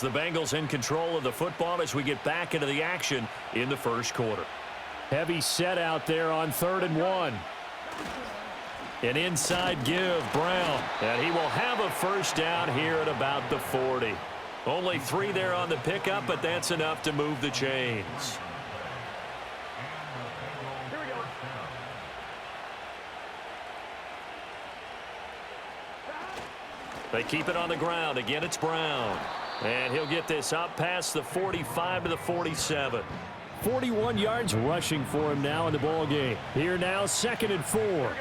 The Bengals in control of the football as we get back into the action in the first quarter. Heavy set out there on 3rd and 1. An inside give, Brown. And he will have a first down here at about the 40. Only 3 there on the pickup, but that's enough to move the chains. They keep it on the ground. Again, it's Brown. And he'll get this up past the 45 to the 47. 41 yards rushing for him now in the ball game. Here now, 2nd and 4.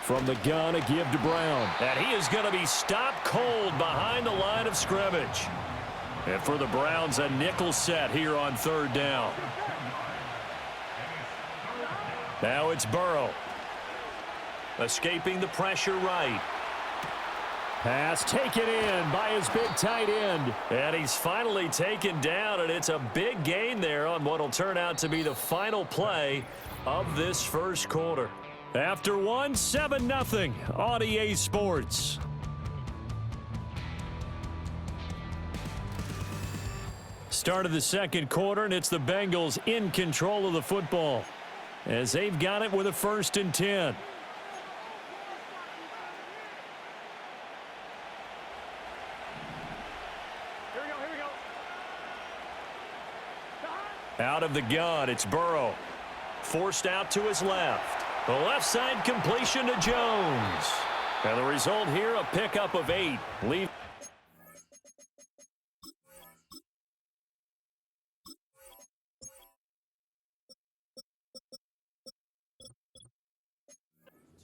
From the gun, a give to Brown. And he is going to be stopped cold behind the line of scrimmage. And for the Browns, a nickel set here on 3rd down. Now it's Burrow. Escaping the pressure right. Pass taken in by his big tight end. And he's finally taken down, and it's a big gain there on what will turn out to be the final play of this first quarter. After 1, 7-0 on EA Sports. Start of the second quarter, and it's the Bengals in control of the football as they've got it with a 1st and 10. Out of the gun, it's Burrow. Forced out to his left. The left side completion to Jones. And the result here, a pickup of 8. Leave.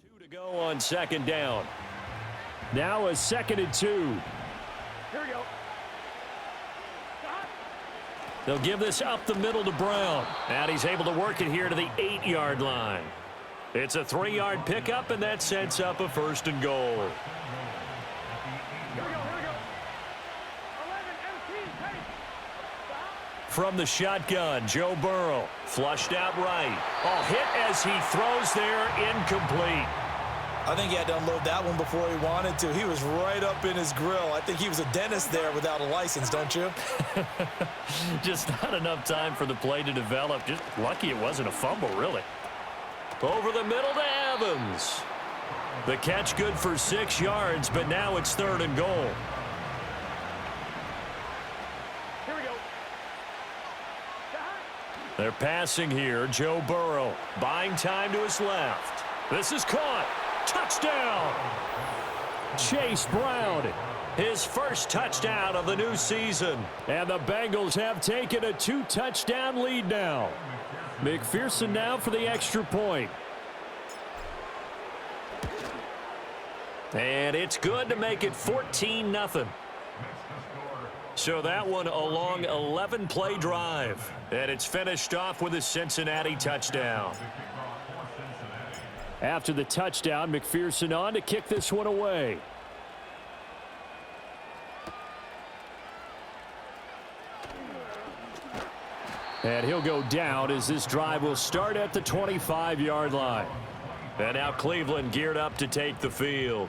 Two to go on 2nd down. Now a 2nd and 2. Here we go. They'll give this up the middle to Brown. And he's able to work it here to the 8-yard line. It's a 3-yard pickup, and that sets up a 1st and goal. Here we go. 11, 18, From the shotgun, Joe Burrow. Flushed out right. A hit as he throws there, incomplete. I think he had to unload that one before he wanted to. He was right up in his grill. I think he was a dentist there without a license, don't you? Just not enough time for the play to develop. Just lucky it wasn't a fumble, really. Over the middle to Evans. The catch good for 6 yards, but now it's 3rd and goal. Here we go. They're passing here. Joe Burrow buying time to his left. This is caught. Touchdown! Chase Brown. His first touchdown of the new season. And the Bengals have taken a 2-touchdown lead now. McPherson now for the extra point. And it's good to make it 14-0. So that one a long 11-play drive. And it's finished off with a Cincinnati touchdown. After the touchdown, McPherson on to kick this one away. And he'll go down as this drive will start at the 25-yard line. And now Cleveland geared up to take the field.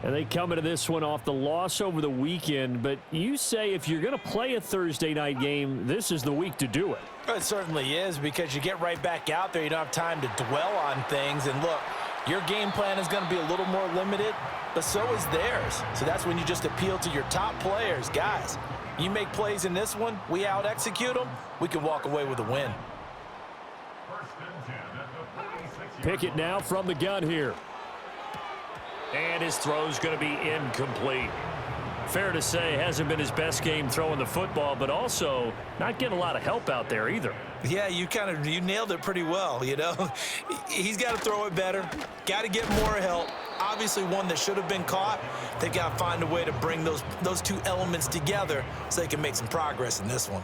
And they come into this one off the loss over the weekend. But you say if you're going to play a Thursday night game, this is the week to do it. It certainly is, because you get right back out there. You don't have time to dwell on things. And look, your game plan is going to be a little more limited, but so is theirs. So that's when you just appeal to your top players. Guys, you make plays in this one, we out-execute them, we can walk away with a win. Pickett now from the gun here. And his throw's going to be incomplete. Fair to say, hasn't been his best game throwing the football, but also not getting a lot of help out there either. Yeah, you nailed it pretty well, you know. He's got to throw it better, got to get more help. Obviously one that should have been caught. They've got to find a way to bring those two elements together so they can make some progress in this one.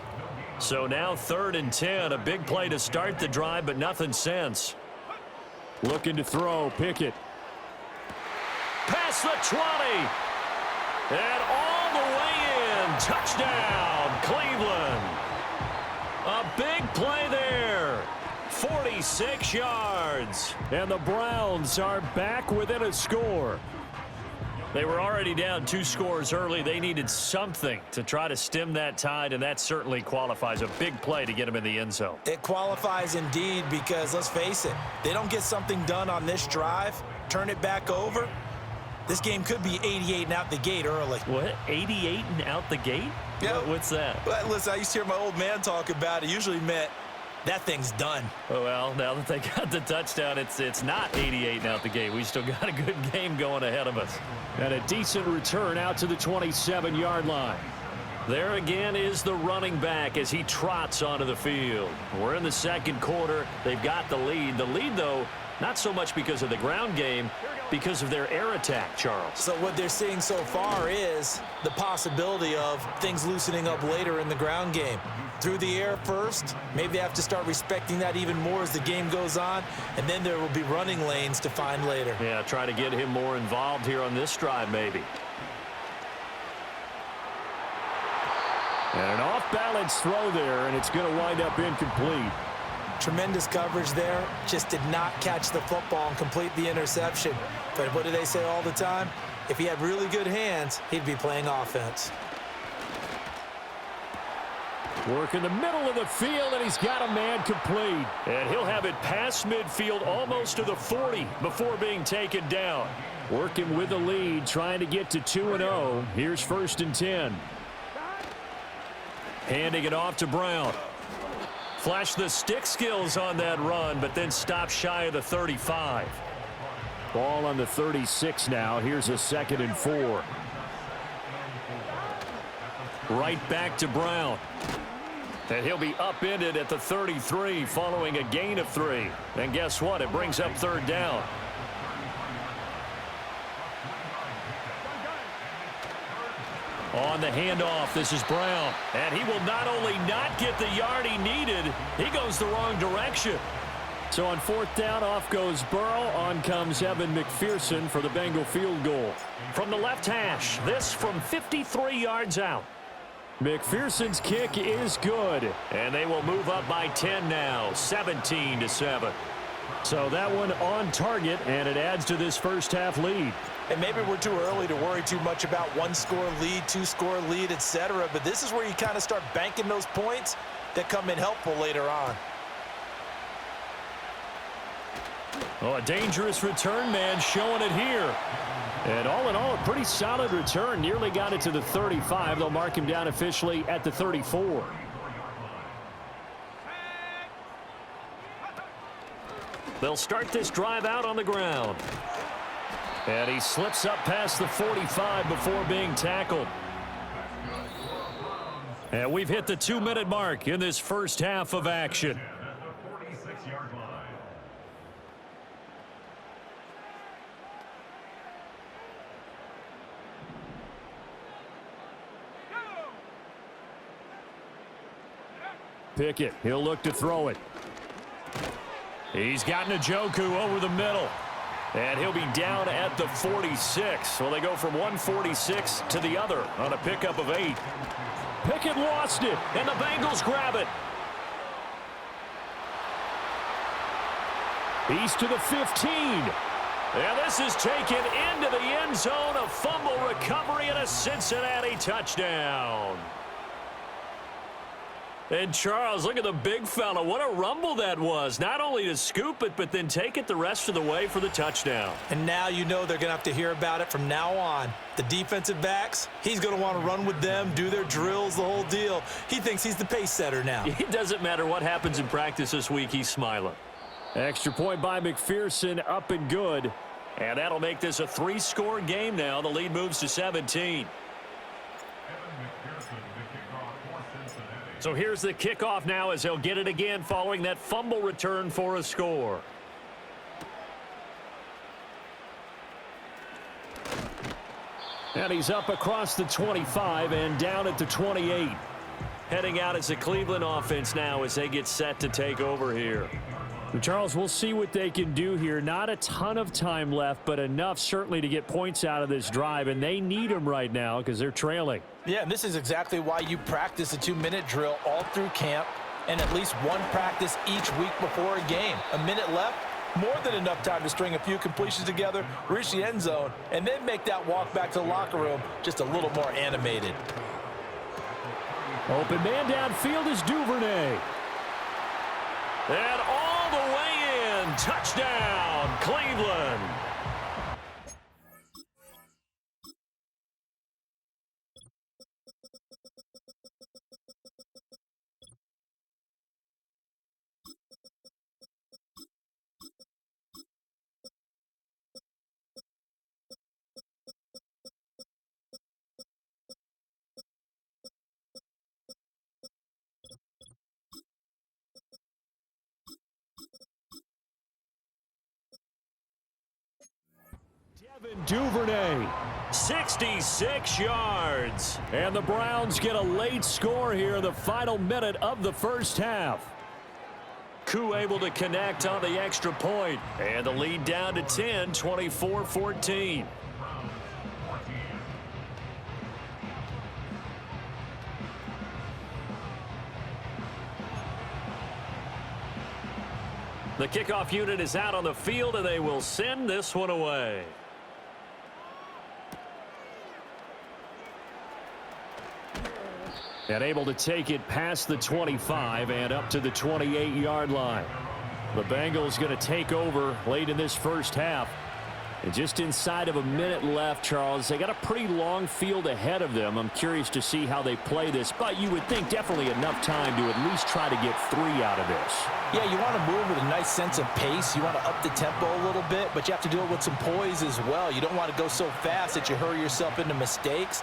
So now 3rd and 10, a big play to start the drive, but nothing since. Looking to throw, Pickett. Past the 20. And all the way in. Touchdown, Cleveland. A big play there. 46 yards. And the Browns are back within a score. They were already down 2 scores early. They needed something to try to stem that tide, and that certainly qualifies. A big play to get them in the end zone. It qualifies indeed because, let's face it, they don't get something done on this drive, turn it back over, this game could be 88 and out the gate early. What? 88 and out the gate? Yeah. What's that? Well, listen, I used to hear my old man talk about it. Usually meant that thing's done. Oh, well, now that they got the touchdown, it's not 88 and out the gate. We still got a good game going ahead of us. And a decent return out to the 27-yard line. There again is the running back as he trots onto the field. We're in the second quarter. They've got the lead. The lead, though, not so much because of the ground game, because of their air attack, Charles. So what they're seeing so far is the possibility of things loosening up later in the ground game. Through the air first, maybe they have to start respecting that even more as the game goes on, and then there will be running lanes to find later. Yeah, try to get him more involved here on this drive, maybe. And an off-balance throw there, and it's going to wind up incomplete. Tremendous coverage there. Just did not catch the football and complete the interception. But what do they say all the time? If he had really good hands, he'd be playing offense. Work in the middle of the field, and he's got a man complete. And he'll have it past midfield almost to the 40 before being taken down. Working with the lead, trying to get to 2-0. Here's 1st and 10. Handing it off to Brown. Flash the stick skills on that run, but then stop shy of the 35. Ball on the 36 now. Here's a 2nd and 4. Right back to Brown. And he'll be upended at the 33 following a gain of 3. And guess what? It brings up 3rd down. On the handoff, this is Brown. And he will not only not get the yard he needed, he goes the wrong direction. So on 4th down, off goes Burrow. On comes Evan McPherson for the Bengal field goal. From the left hash, this from 53 yards out. McPherson's kick is good. And they will move up by 10 now, 17-7. So that one on target, and it adds to this first half lead. And maybe we're too early to worry too much about 1-score lead, 2-score lead, etc. But this is where you kind of start banking those points that come in helpful later on. Oh, a dangerous return man showing it here. And all in all, a pretty solid return. Nearly got it to the 35. They'll mark him down officially at the 34. They'll start this drive out on the ground. And he slips up past the 45 before being tackled. And we've hit the 2-minute mark in this first half of action. Pickett, he'll look to throw it. He's got Njoku over the middle. And he'll be down at the 46. So they go from 146 to the other on a pickup of 8. Pickett lost it. And the Bengals grab it. He's to the 15. And this is taken into the end zone. A fumble recovery and a Cincinnati touchdown. And Charles, look at the big fella. What a rumble that was. Not only to scoop it, but then take it the rest of the way for the touchdown. And now you know they're going to have to hear about it from now on. The defensive backs, he's going to want to run with them, do their drills, the whole deal. He thinks he's the pace setter now. It doesn't matter what happens in practice this week. He's smiling. Extra point by McPherson, up and good. And that'll make this a 3-score game now. The lead moves to 17. So here's the kickoff now as they'll get it again following that fumble return for a score. And he's up across the 25 and down at the 28. Heading out as the Cleveland offense now as they get set to take over here. Charles, we'll see what they can do here. Not a ton of time left, but enough certainly to get points out of this drive, and they need them right now because they're trailing. Yeah, and this is exactly why you practice a 2-minute drill all through camp and at least one practice each week before a game. A minute left, more than enough time to string a few completions together, reach the end zone, and then make that walk back to the locker room just a little more animated. Open man downfield is Duvernay. And all the way in. Touchdown, Cleveland. Duvernay, 66 yards. and the Browns get a late score here in the final minute of the first half. Koo able to connect on the extra point, and the lead down to 10, 24-14. The kickoff unit is out on the field, and they will send this one away. And able to take it past the 25 and up to the 28-yard line. The Bengals going to take over late in this first half. And just inside of a minute left, Charles, they got a pretty long field ahead of them. I'm curious to see how they play this, but you would think definitely enough time to at least try to get 3 out of this. Yeah, you want to move with a nice sense of pace. You want to up the tempo a little bit, but you have to do it with some poise as well. You don't want to go so fast that you hurry yourself into mistakes.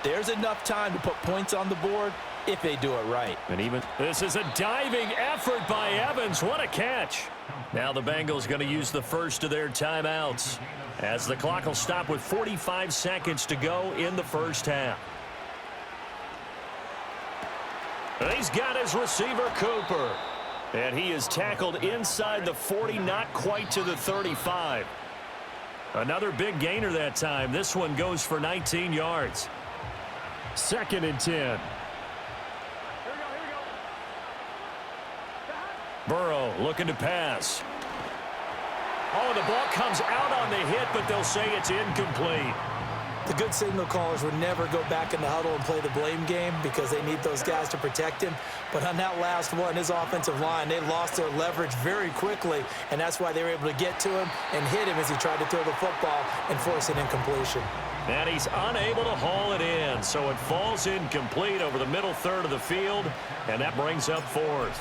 There's enough time to put points on the board if they do it right. And even this is a diving effort by Evans. What a catch. Now the Bengals going to use the first of their timeouts, as the clock will stop with 45 seconds to go in the first half. And he's got his receiver, Cooper. And he is tackled inside the 40, not quite to the 35. Another big gainer that time. This one goes for 19 yards. 2nd and 10. Here we go. Burrow looking to pass. Oh, the ball comes out on the hit, but they'll say it's incomplete. The good signal callers would never go back in the huddle and play the blame game because they need those guys to protect him. But on that last one, his offensive line, they lost their leverage very quickly, and that's why they were able to get to him and hit him as he tried to throw the football and force an incompletion. And he's unable to haul it in, so it falls incomplete over the middle third of the field, and that brings up 4th.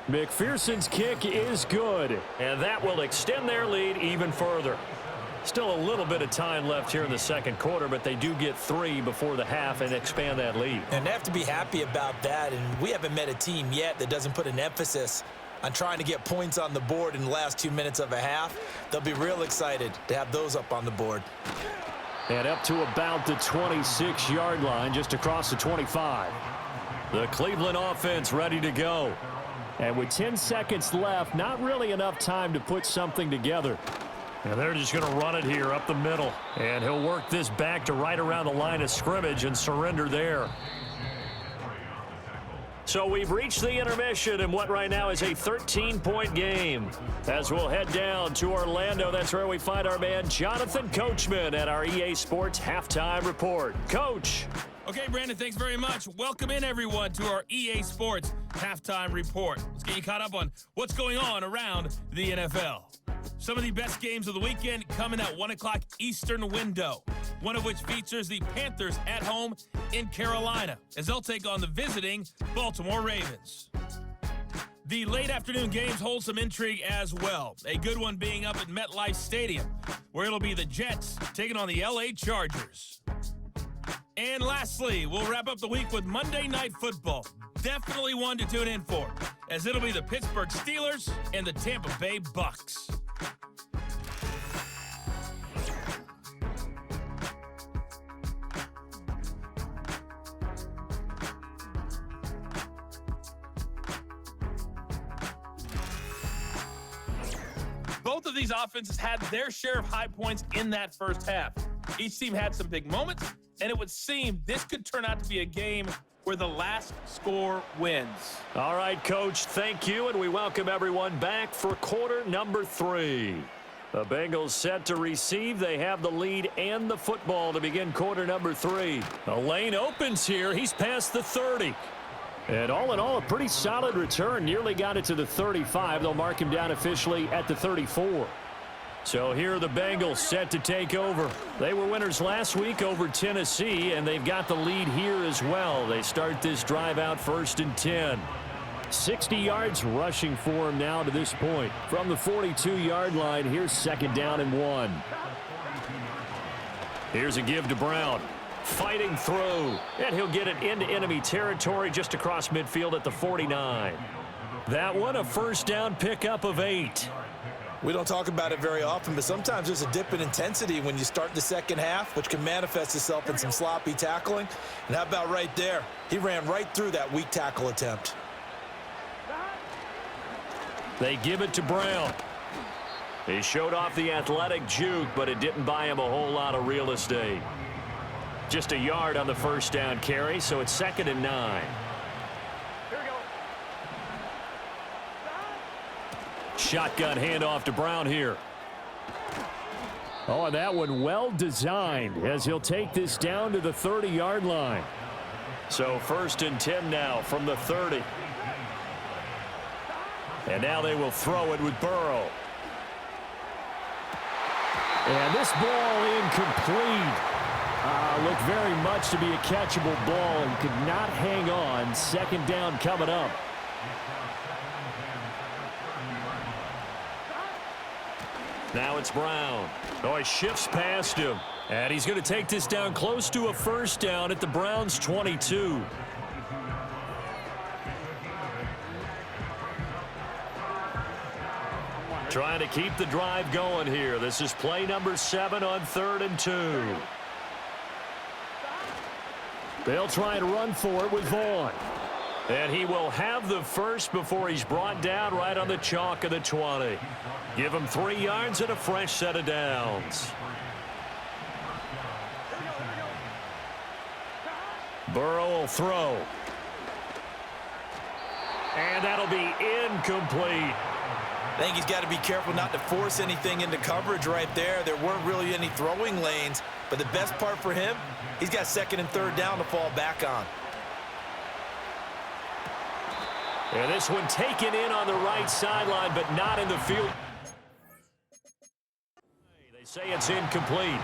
McPherson's kick is good. And that will extend their lead even further. Still a little bit of time left here in the second quarter, but they do get 3 before the half and expand that lead. And they have to be happy about that, and we haven't met a team yet that doesn't put an emphasis on trying to get points on the board in the last 2 minutes of a half. They'll be real excited to have those up on the board. And up to about the 26-yard line, just across the 25. The Cleveland offense ready to go. And with 10 seconds left, not really enough time to put something together. And they're just going to run it here up the middle. And he'll work this back to right around the line of scrimmage and surrender there. So we've reached the intermission in what right now is a 13-point game. As we'll head down to Orlando, that's where we find our man Jonathan Coachman at our EA Sports Halftime Report. Coach. Okay, Brandon, thanks very much. Welcome in, everyone, to our EA Sports Halftime Report. Let's get you caught up on what's going on around the NFL. Some of the best games of the weekend come in that 1 o'clock Eastern window, one of which features the Panthers at home in Carolina, as they'll take on the visiting Baltimore Ravens. The late afternoon games hold some intrigue as well, a good one being up at MetLife Stadium, where it'll be the Jets taking on the LA Chargers. And lastly, we'll wrap up the week with Monday Night Football. Definitely one to tune in for, as it'll be the Pittsburgh Steelers and the Tampa Bay Bucks. Both of these offenses had their share of high points in that first half. Each team had some big moments, and it would seem this could turn out to be a game where the last score wins. All right, Coach, thank you, and we welcome everyone back for quarter number 3. The Bengals set to receive. They have the lead and the football to begin quarter number 3. The lane opens here. He's past the 30. And all in all, a pretty solid return. Nearly got it to the 35. They'll mark him down officially at the 34. So here are the Bengals set to take over. They were winners last week over Tennessee, and they've got the lead here as well. They start this drive out 1st and 10. 60 yards rushing for him now to this point. From the 42-yard line, here's 2nd down and 1. Here's a give to Brown. Fighting through, and he'll get it into enemy territory just across midfield at the 49. That one, a 1st down pickup of 8. We don't talk about it very often, but sometimes there's a dip in intensity when you start the second half, which can manifest itself in some sloppy tackling. And how about right there? He ran right through that weak tackle attempt. They give it to Brown. He showed off the athletic juke, but it didn't buy him a whole lot of real estate. Just a yard on the 1st down carry, so it's 2nd and 9. Shotgun handoff to Brown here. Oh, and that one well designed as he'll take this down to the 30-yard line. So 1st and 10 now from the 30. And now they will throw it with Burrow. And this ball incomplete. Looked very much to be a catchable ball and could not hang on. 2nd down coming up. Now it's Brown. Oh, he shifts past him. And he's going to take this down close to a 1st down at the Browns' 22. Trying to keep the drive going here. This is play number 7 on 3rd and 2. They'll try and run for it with Vaughn. And he will have the first before he's brought down right on the chalk of the 20. Give him 3 yards and a fresh set of downs. Burrow will throw. And that'll be incomplete. I think he's got to be careful not to force anything into coverage right there. There weren't really any throwing lanes, but the best part for him, he's got 2nd and 3rd down to fall back on. And this one taken in on the right sideline, but not in the field. They say it's incomplete.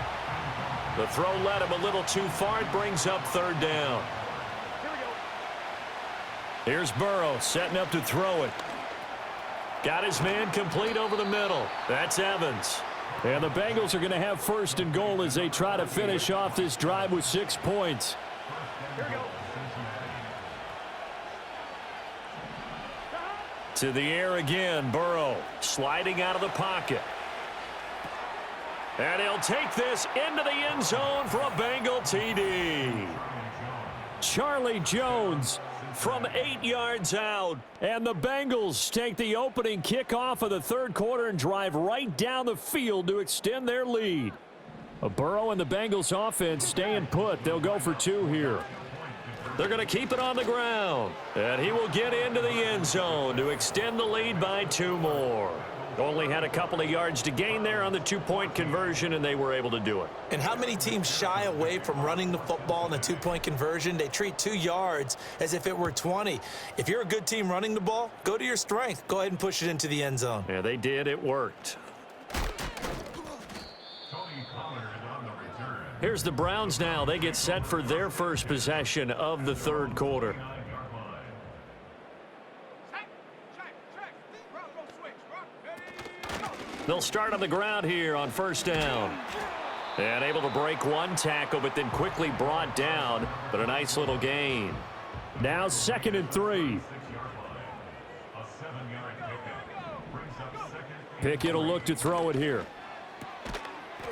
The throw led him a little too far. It brings up 3rd down. Here's Burrow setting up to throw it. Got his man complete over the middle. That's Evans. And the Bengals are going to have 1st and goal as they try to finish off this drive with 6 points. To the air again, Burrow sliding out of the pocket. And he'll take this into the end zone for a Bengal TD. Charlie Jones from 8 yards out. And the Bengals take the opening kickoff of the 3rd quarter and drive right down the field to extend their lead. Burrow and the Bengals offense staying put. They'll go for 2 here. They're going to keep it on the ground. And he will get into the end zone to extend the lead by 2 more. Only had a couple of yards to gain there on the 2-point conversion, and they were able to do it. And how many teams shy away from running the football in a 2-point conversion? They treat 2 yards as if it were 20. If you're a good team running the ball, go to your strength. Go ahead and push it into the end zone. Yeah, they did. It worked. Here's the Browns now. They get set for their first possession of the 3rd quarter. They'll start on the ground here on 1st down. And able to break 1 tackle, but then quickly brought down. But a nice little gain. Now 2nd and 3. Pickett will look to throw it here.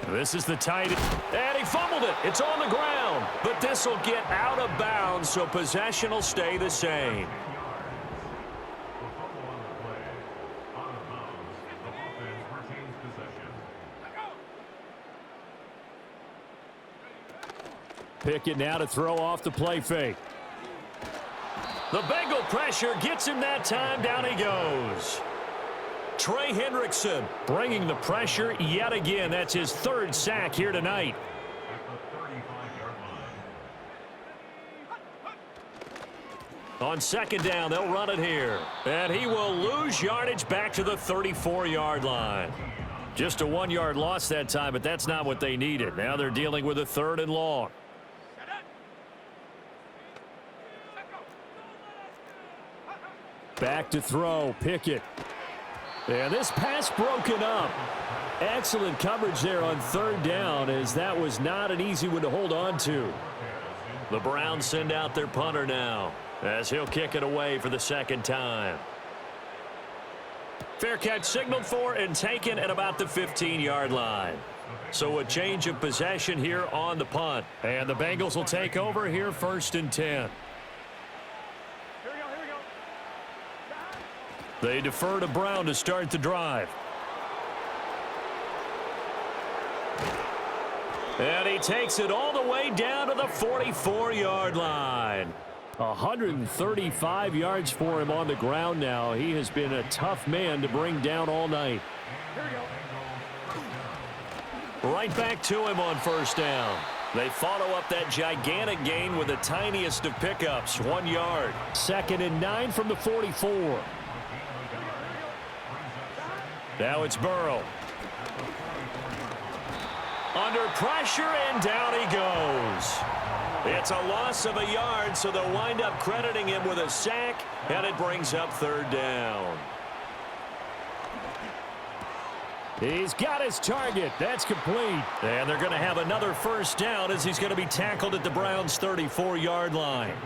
This is the tight end. And he fumbled it. It's on the ground. But this will get out of bounds, so possession will stay the same. Pickett now to throw off the play fake. The Bengal pressure gets him that time. Down he goes. Trey Hendrickson bringing the pressure yet again. That's his third sack here tonight. On second down, they'll run it here. And he will lose yardage back to the 34-yard line. Just a 1-yard loss that time, but that's not what they needed. Now they're dealing with a 3rd and long. Back to throw, Pickett. And this pass broken up. Excellent coverage there on 3rd down, as that was not an easy one to hold on to. The Browns send out their punter now, as he'll kick it away for the 2nd time. Fair catch signaled for and taken at about the 15-yard line. So a change of possession here on the punt. And the Bengals will take over here 1st and 10. They defer to Brown to start the drive. And he takes it all the way down to the 44-yard line. 135 yards for him on the ground now. He has been a tough man to bring down all night. Right back to him on 1st down. They follow up that gigantic gain with the tiniest of pickups, 1 yard. 2nd and 9 from the 44. Now it's Burrow. Under pressure, and down he goes. It's a loss of a yard, so they'll wind up crediting him with a sack, and it brings up 3rd down. He's got his target. That's complete. And they're going to have another 1st down as he's going to be tackled at the Browns' 34-yard line.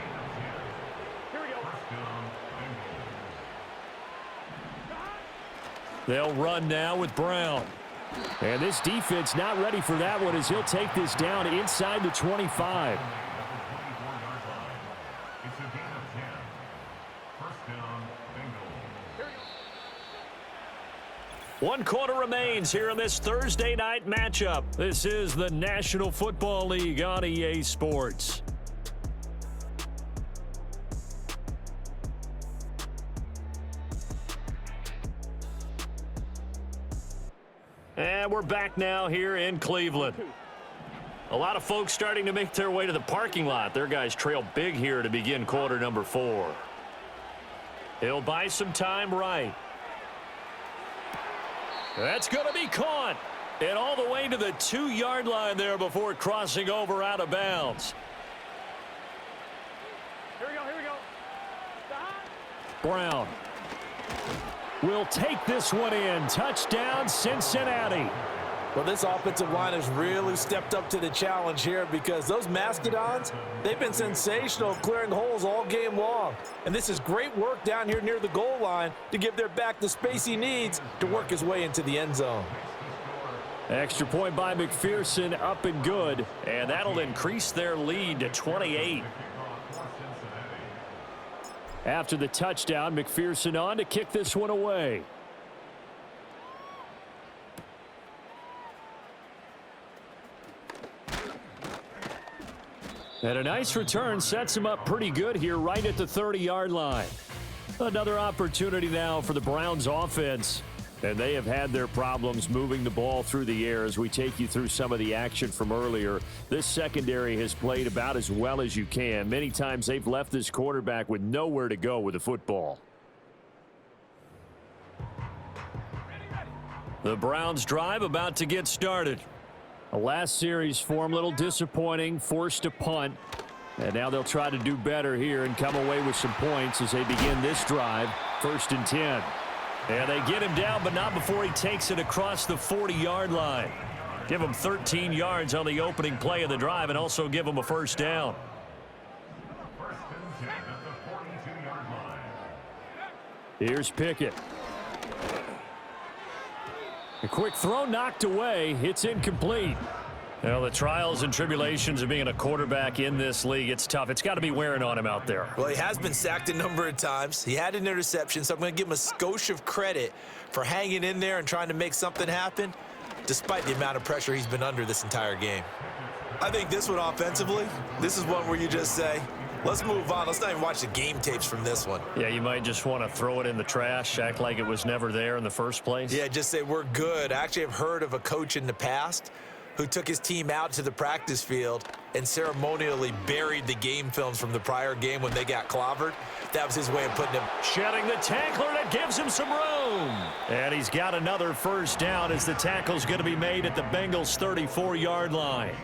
They'll run now with Brown. And this defense not ready for that one as he'll take this down inside the 25. One quarter remains here in this Thursday night matchup. This is the National Football League on EA Sports. And we're back now here in Cleveland. A lot of folks starting to make their way to the parking lot. Their guys trail big here to begin quarter number 4. He'll buy some time right. That's going to be caught. And all the way to the 2-yard line there before crossing over out of bounds. Here we go. Brown will take this one in. Touchdown, Cincinnati. Well, this offensive line has really stepped up to the challenge here because those Mastodons, they've been sensational clearing holes all game long. And this is great work down here near the goal line to give their back the space he needs to work his way into the end zone. Extra point by McPherson, up and good. And that'll increase their lead to 28. After the touchdown, McPherson on to kick this one away. And a nice return sets him up pretty good here right at the 30-yard line. Another opportunity now for the Browns offense. And they have had their problems moving the ball through the air as we take you through some of the action from earlier. This secondary has played about as well as you can. Many times they've left this quarterback with nowhere to go with the football. The Browns drive about to get started. The last series for him, a little disappointing, forced to punt. And now they'll try to do better here and come away with some points as they begin this drive. 1st and 10. And they get him down, but not before he takes it across the 40-yard line. Give him 13 yards on the opening play of the drive and also give him a 1st down. Here's Pickett. A quick throw knocked away. It's incomplete. Well, the trials and tribulations of being a quarterback in this league, it's tough. It's got to be wearing on him out there. Well, he has been sacked a number of times. He had an interception, so I'm going to give him a skosh of credit for hanging in there and trying to make something happen, despite the amount of pressure he's been under this entire game. I think this one offensively, this is one where you just say, Let's move on. Let's not even watch the game tapes from this one. Yeah, you might just want to throw it in the trash, act like it was never there in the first place. Yeah, just say we're good. I actually have heard of a coach in the past who took his team out to the practice field and ceremonially buried the game films from the prior game when they got clobbered. That was his way of putting him. Shedding the tackler that gives him some room. And he's got another first down as the tackle's going to be made at the Bengals' 34-yard line.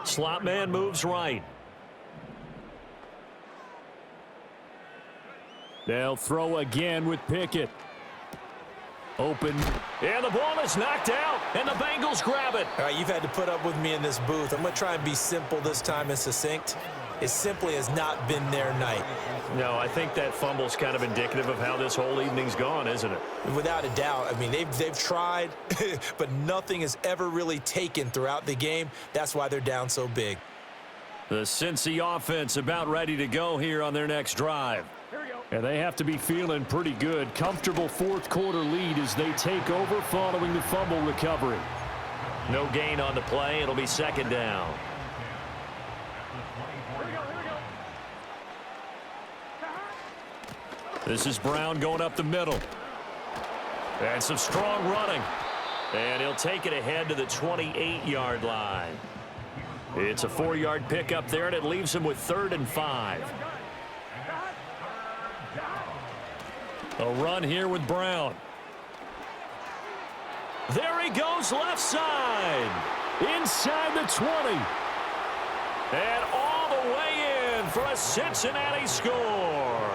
Slot man moves right. They'll throw again with Pickett. Open. And the ball is knocked out, and the Bengals grab it. All right, you've had to put up with me in this booth. I'm going to try and be simple this time and succinct. It simply has not been their night. No, I think that fumble's kind of indicative of how this whole evening's gone, isn't it? Without a doubt. I mean, they've tried, but nothing has ever really taken throughout the game. That's why they're down so big. The Cincy offense about ready to go here on their next drive. And they have to be feeling pretty good. Comfortable fourth quarter lead as they take over following the fumble recovery. No gain on the play. It'll be second down. This is Brown going up the middle. And some strong running. And he'll take it ahead to the 28-yard line. It's a 4-yard pickup there, and it leaves him with 3rd and 5. A run here with Brown. There he goes left side. Inside the 20. And all the way in for a Cincinnati score.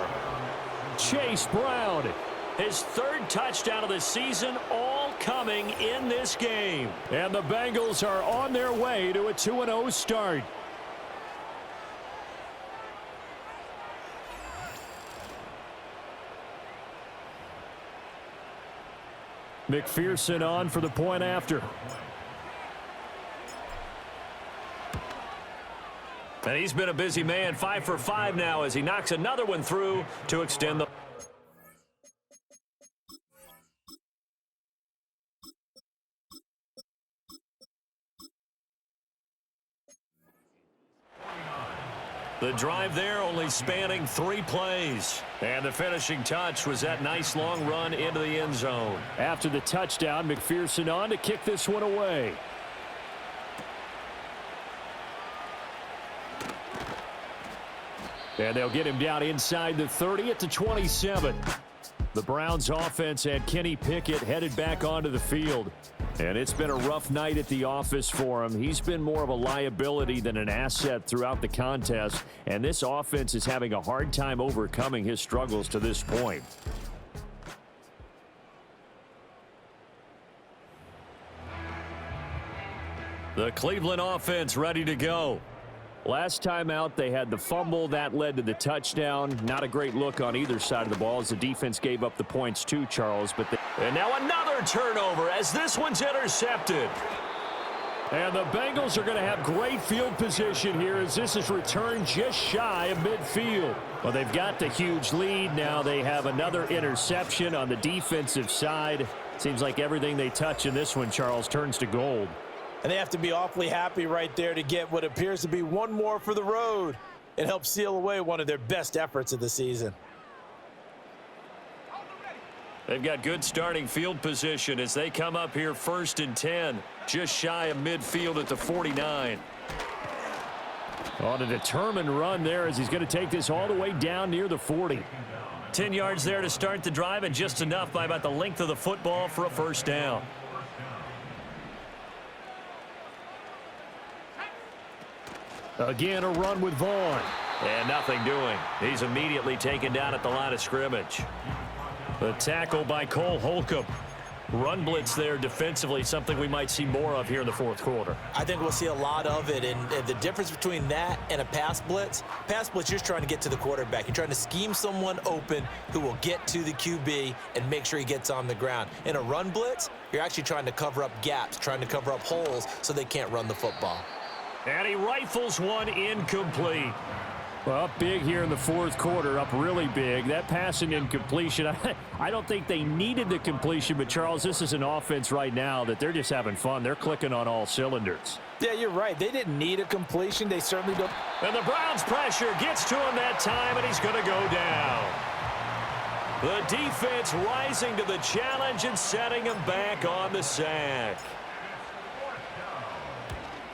Chase Brown. His 3rd touchdown of the season, all coming in this game. And the Bengals are on their way to a 2-0 start. McPherson on for the point after. And he's been a busy man, 5 for 5 now as he knocks another one through to extend the. The drive there only spanning 3 plays. And the finishing touch was that nice long run into the end zone. After the touchdown, McPherson on to kick this one away. And they'll get him down inside the 30 at the 27. The Browns offense had Kenny Pickett headed back onto the field. And it's been a rough night at the office for him. He's been more of a liability than an asset throughout the contest. And this offense is having a hard time overcoming his struggles to this point. The Cleveland offense ready to go. Last time out, they had the fumble. That led to the touchdown. Not a great look on either side of the ball as the defense gave up the points too, Charles. And now another turnover as this one's intercepted. And the Bengals are going to have great field position here as this is returned just shy of midfield. Well, they've got the huge lead. Now they have another interception on the defensive side. Seems like everything they touch in this one, Charles, turns to gold. And they have to be awfully happy right there to get what appears to be one more for the road. It helps seal away one of their best efforts of the season. They've got good starting field position as they come up here 1st and 10, just shy of midfield at the 49. On a determined run there as he's going to take this all the way down near the 40. 10 yards there to start the drive and just enough by about the length of the football for a first down. Again, a run with Vaughn. And nothing doing. He's immediately taken down at the line of scrimmage. The tackle by Cole Holcomb. Run blitz there defensively, something we might see more of here in the fourth quarter. I think we'll see a lot of it, and the difference between that and a pass blitz, you're just trying to get to the quarterback. You're trying to scheme someone open who will get to the QB and make sure he gets on the ground. In a run blitz, you're actually trying to cover up gaps, trying to cover up holes so they can't run the football. And he rifles one incomplete. Well, up big here in the fourth quarter, up really big. That passing incompletion, I don't think they needed the completion, but Charles, this is an offense right now that they're just having fun. They're clicking on all cylinders. Yeah, you're right. They didn't need a completion. They certainly don't. And the Browns pressure gets to him that time, and he's going to go down. The defense rising to the challenge and setting him back on the sack.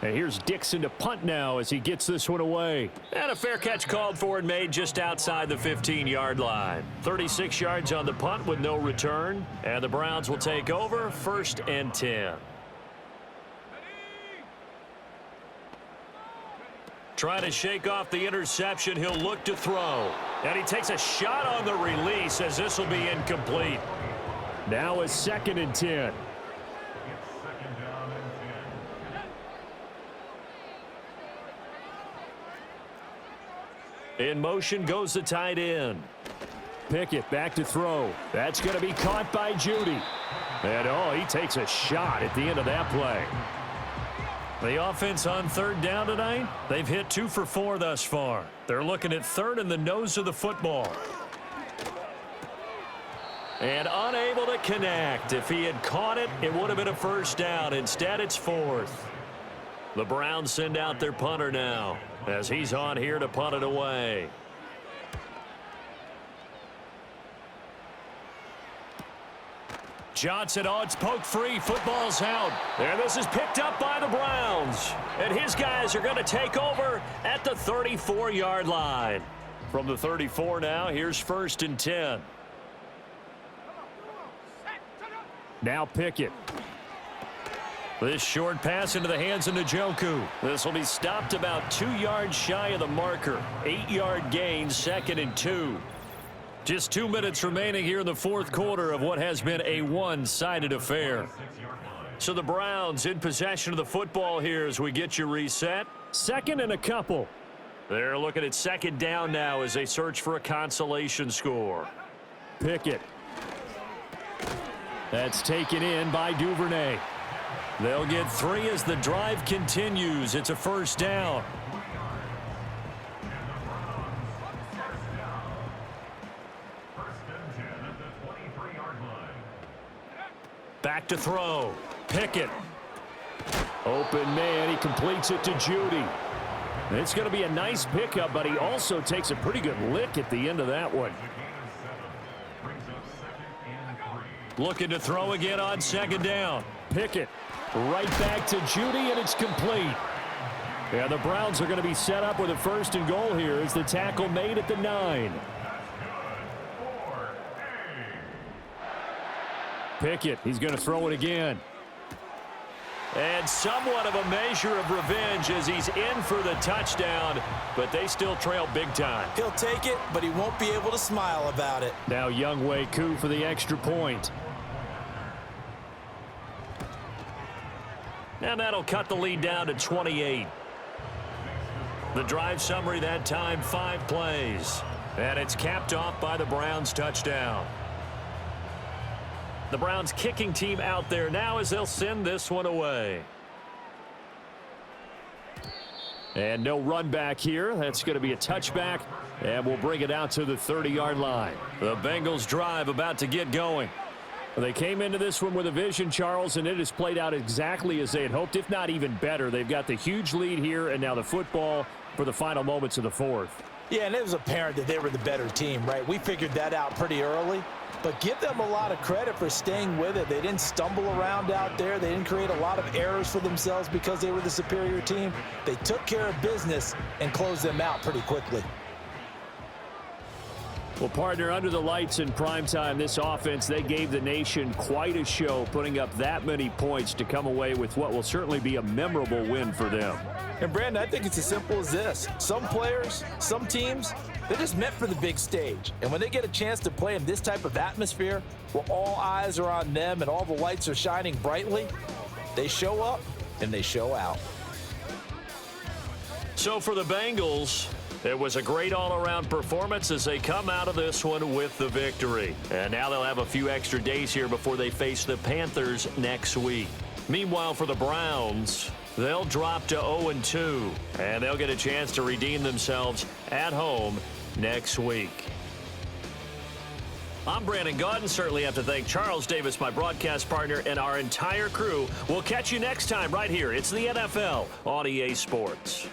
And here's Dixon to punt now as he gets this one away. And a fair catch called for and made just outside the 15-yard line. 36 yards on the punt with no return. And the Browns will take over, 1st and 10. Trying to shake off the interception, he'll look to throw. And he takes a shot on the release as this will be incomplete. Now a 2nd and 10. In motion goes the tight end. Pickett back to throw. That's going to be caught by Judy. And, oh, he takes a shot at the end of that play. The offense on 3rd down tonight, they've hit 2 for 4 thus far. They're looking at 3rd in the nose of the football. And unable to connect. If he had caught it, it would have been a 1st down. Instead, it's 4th. The Browns send out their punter now as he's on here to punt it away. Johnson, oh, it's poked free. Football's out. And this is picked up by the Browns. And his guys are going to take over at the 34-yard line. From the 34 now, here's 1st and 10. Now Pickett. This short pass into the hands of Njoku. This will be stopped about 2 yards shy of the marker. 8-yard gain, 2nd and 2. Just 2 minutes remaining here in the fourth quarter of what has been a one-sided affair. So the Browns in possession of the football here as we get you reset. 2nd and a couple. They're looking at 2nd down now as they search for a consolation score. Pickett. That's taken in by Duvernay. They'll get 3 as the drive continues. It's a 1st down. Back to throw. Pickett. Open man. He completes it to Judy. It's going to be a nice pickup, but he also takes a pretty good lick at the end of that one. Looking to throw again on 2nd down. Pickett right back to Judy, and it's complete. Yeah, the Browns are going to be set up with a 1st and goal here as the tackle made at the 9. Pickett, he's going to throw it again. And somewhat of a measure of revenge as he's in for the touchdown, but they still trail big time. He'll take it, but he won't be able to smile about it. Now Younghoe Koo for the extra point. And that'll cut the lead down to 28. The drive summary that time, 5 plays. And it's capped off by the Browns touchdown. The Browns kicking team out there now as they'll send this one away. And no run back here. That's going to be a touchback, and we'll bring it out to the 30-yard line. The Bengals drive about to get going. They came into this one with a vision, Charles, and it has played out exactly as they had hoped, if not even better. They've got the huge lead here, and now the football for the final moments of the fourth. Yeah, and it was apparent that they were the better team, right? We figured that out pretty early. But give them a lot of credit for staying with it. They didn't stumble around out there. They didn't create a lot of errors for themselves because they were the superior team. They took care of business and closed them out pretty quickly. Well, partner, under the lights in primetime, this offense, they gave the nation quite a show, putting up that many points to come away with what will certainly be a memorable win for them. And, Brandon, I think it's as simple as this. Some players, some teams, they're just meant for the big stage. And when they get a chance to play in this type of atmosphere, where all eyes are on them and all the lights are shining brightly, they show up and they show out. So for the Bengals, it was a great all-around performance as they come out of this one with the victory. And now they'll have a few extra days here before they face the Panthers next week. Meanwhile, for the Browns, They'll drop to 0-2, and they'll get a chance to redeem themselves at home next week. I'm Brandon Gaudin. Certainly have to thank Charles Davis, my broadcast partner, and our entire crew. We'll catch you next time right here. It's the NFL on EA Sports.